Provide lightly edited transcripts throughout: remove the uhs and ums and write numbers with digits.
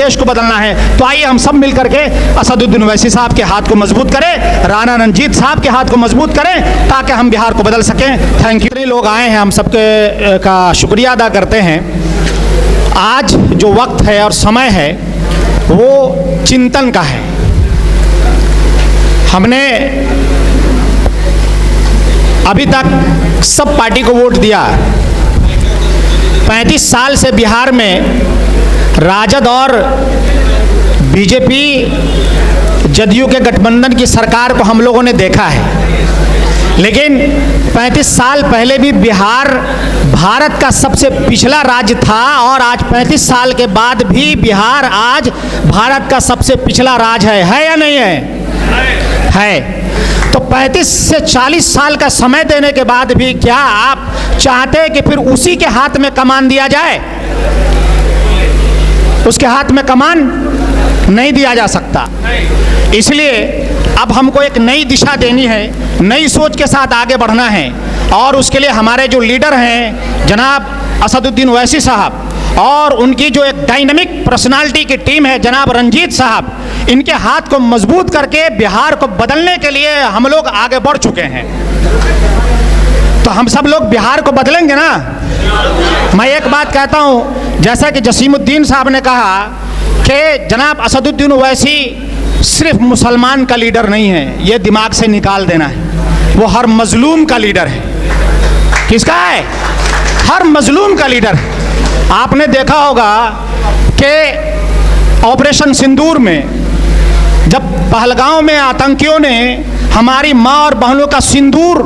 देश को बदलना है तो आइए हम सब मिलकर के असदुद्दीन ओवैसी साहब के हाथ को मजबूत करें, राणा रणजीत साहब के हाथ को मजबूत करें ताकि हम बिहार को बदल सकें। Thank you. इतने लोग आए हैं, हम सबके का शुक्रिया अदा करते हैं। आज जो वक्त है और समय है वो चिंतन का है। हमने अभी तक सब पार्टी को वोट दिया। 35 साल से बिहार में राजद और बीजेपी जदयू के गठबंधन की सरकार को हम लोगों ने देखा है, लेकिन 35 साल पहले भी बिहार भारत का सबसे पिछड़ा राज्य था और आज 35 साल के बाद भी बिहार आज भारत का सबसे पिछड़ा राज्य है या नहीं है? है। तो 35 से 40 साल का समय देने के बाद भी क्या आप चाहते हैं कि फिर उसी के हाथ में कमान दिया जाए? उसके हाथ में कमान नहीं दिया जा सकता। इसलिए अब हमको एक नई दिशा देनी है, नई सोच के साथ आगे बढ़ना है और उसके लिए हमारे जो लीडर हैं जनाब असदुद्दीन ओवैसी साहब और उनकी जो एक डायनामिक पर्सनालिटी की टीम है जनाब रंजीत साहब, इनके हाथ को मजबूत करके बिहार को बदलने के लिए हम लोग आगे बढ़ चुके हैं। तो हम सब लोग बिहार को बदलेंगे ना। मैं एक बात कहता हूं, जैसा कि जसीमुद्दीन साहब ने कहा कि जनाब असदुद्दीन ओवैसी सिर्फ मुसलमान का लीडर नहीं है, ये दिमाग से निकाल देना है। वो हर मजलूम का लीडर है। किसका है? हर मजलूम का लीडर है। आपने देखा होगा कि ऑपरेशन सिंदूर में जब पहलगांव में आतंकियों ने हमारी माँ और बहनों का सिंदूर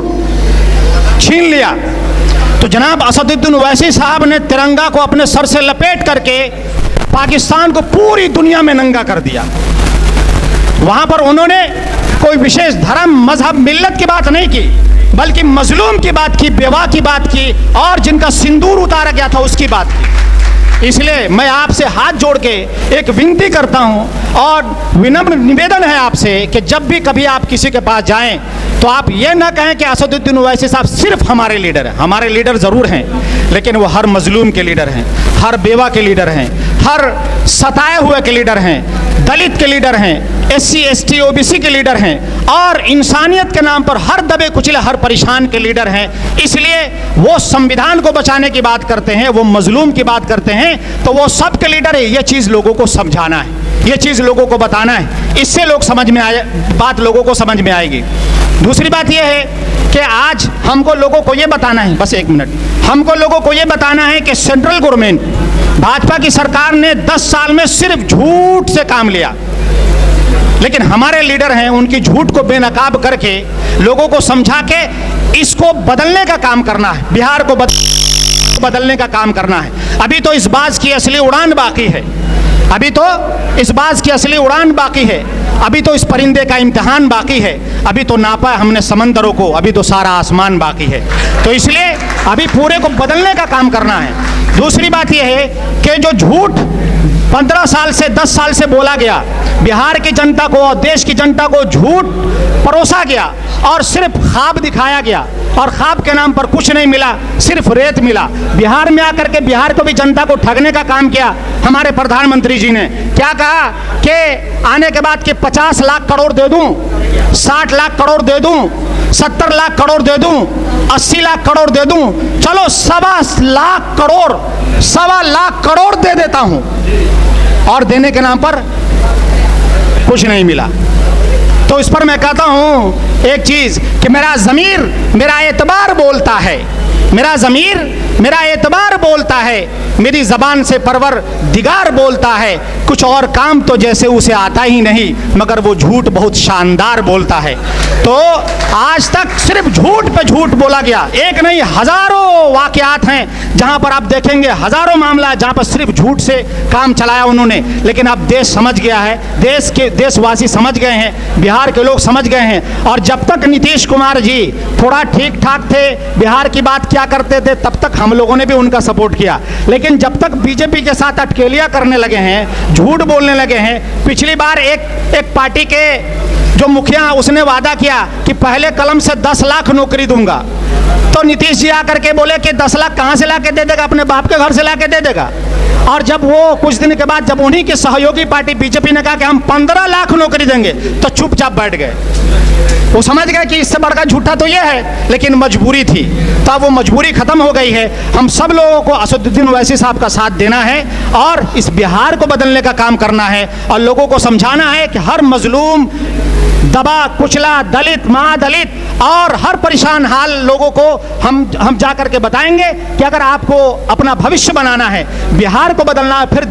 छीन लिया तो जनाब असदुद्दीन ओवैसी साहब ने तिरंगा को अपने सर से लपेट करके पाकिस्तान को पूरी दुनिया में नंगा कर दिया। वहां पर उन्होंने कोई विशेष धर्म, मजहब, मिल्लत की बात नहीं की, बल्कि मजलूम की बात की, बेवा की बात की और जिनका सिंदूर उतारा गया था उसकी बात की। इसलिए मैं आपसे हाथ जोड़ के एक विनती करता हूं और विनम्र निवेदन है आपसे कि जब भी कभी आप किसी के पास जाएं तो आप ये ना कहें कि असदुद्दीन ओवैसी साहब सिर्फ हमारे लीडर हैं। हमारे लीडर ज़रूर हैं, लेकिन वो हर मजलूम के लीडर हैं, हर बेवा के लीडर हैं, हर सताए हुए के लीडर हैं, दलित के लीडर हैं, SC ST OBC के लीडर हैं और इंसानियत के नाम पर हर दबे कुचले, हर परेशान के लीडर हैं। इसलिए वो संविधान को बचाने की बात करते हैं, वो मजलूम की बात करते हैं, तो वो सब के लीडर है। ये चीज़ लोगों को समझाना है, ये चीज़ लोगों को बताना है, इससे लोग समझ में आए, बात लोगों को समझ में आएगी। दूसरी बात यह है कि आज हमको लोगों को ये बताना है, बस एक मिनट, हमको लोगों को ये बताना है कि सेंट्रल गवर्नमेंट, भाजपा की सरकार ने 10 साल में सिर्फ झूठ से काम लिया, लेकिन हमारे लीडर हैं उनकी झूठ को बेनकाब करके लोगों को समझा के इसको बदलने का काम करना है, बिहार को बदलने का काम करना है। अभी तो इस बाज की असली उड़ान बाकी है, अभी तो इस बाज की असली उड़ान बाकी है, अभी तो इस परिंदे का इम्तिहान बाकी है, अभी तो नापा हमने समंदरों को, अभी तो सारा आसमान बाकी है। तो इसलिए अभी पूरे को बदलने का काम करना है। दूसरी बात यह है कि जो झूठ 15 साल से 10 साल से बोला गया, बिहार की जनता को और देश की जनता को झूठ परोसा गया और सिर्फ ख्वाब दिखाया गया और ख्वाब के नाम पर कुछ नहीं मिला, सिर्फ रेत मिला। बिहार में आकर के बिहार को भी जनता को ठगने का काम किया हमारे प्रधानमंत्री जी ने। क्या कहा कि आने के बाद कि 50 लाख करोड़ दे दूं, 60 लाख करोड़ दे दूं, 70 लाख करोड़ दे दूं, 80 लाख करोड़ दे दूं, चलो 1.25 लाख करोड़, 1.25 लाख करोड़ दे देता हूं, और देने के नाम पर कुछ नहीं मिला। तो इस पर मैं कहता हूं एक चीज कि मेरा ज़मीर, मेरा एतबार बोलता है, मेरा ज़मीर, मेरा एतबार बोलता है, मेरी ज़बान से परवर दिगार बोलता है, कुछ और काम तो जैसे उसे आता ही नहीं, मगर वो झूठ बहुत शानदार बोलता है। तो आज तक सिर्फ झूठ पे झूठ बोला गया, एक नहीं हजारों वाकयात हैं जहां पर आप देखेंगे, हजारों मामला जहां पर सिर्फ झूठ से काम चलाया उन्होंने। लेकिन अब देश समझ गया है, देश के देशवासी समझ गए हैं, बिहार के लोग समझ गए हैं। और जब तक नीतीश कुमार जी थोड़ा ठीक ठाक थे, बिहार की बात क्या करते थे, तब तक हम लोगों ने भी उनका सपोर्ट किया। लेकिन जब तक बीजेपी के साथ अटकेलियां करने लगे हैं, झूठ बोलने लगे हैं, पिछली बार एक पार्टी के जो मुखिया उसने वादा किया कि पहले कलम से 10 लाख नौकरी दूंगा, तो नीतीश जी आकर के बोले कि 10 लाख कहां से लाके दे देगा, अपने बाप के घर से लाके दे देगा। और जब वो कुछ दिन के बाद जब उन्हीं के सहयोगी पार्टी बीजेपी ने कहा कि हम 15 लाख नौकरी देंगे, तो चुपचाप बैठ गए। वो समझ गए कि इससे बड़का झूठा तो ये है, लेकिन मजबूरी थी। तो अब वो मजबूरी खत्म हो गई है। हम सब लोगों को असदुद्दीन ओवैसी साहब का साथ देना है और इस बिहार को बदलने का काम करना है और लोगों को समझाना है कि हर मजलूम, दबा कुचला, दलित, महादलित और हर परेशान हाल लोगों को हम जा करके बताएंगे कि अगर आपको अपना भविष्य बनाना है, बिहार को बदलना है, फिर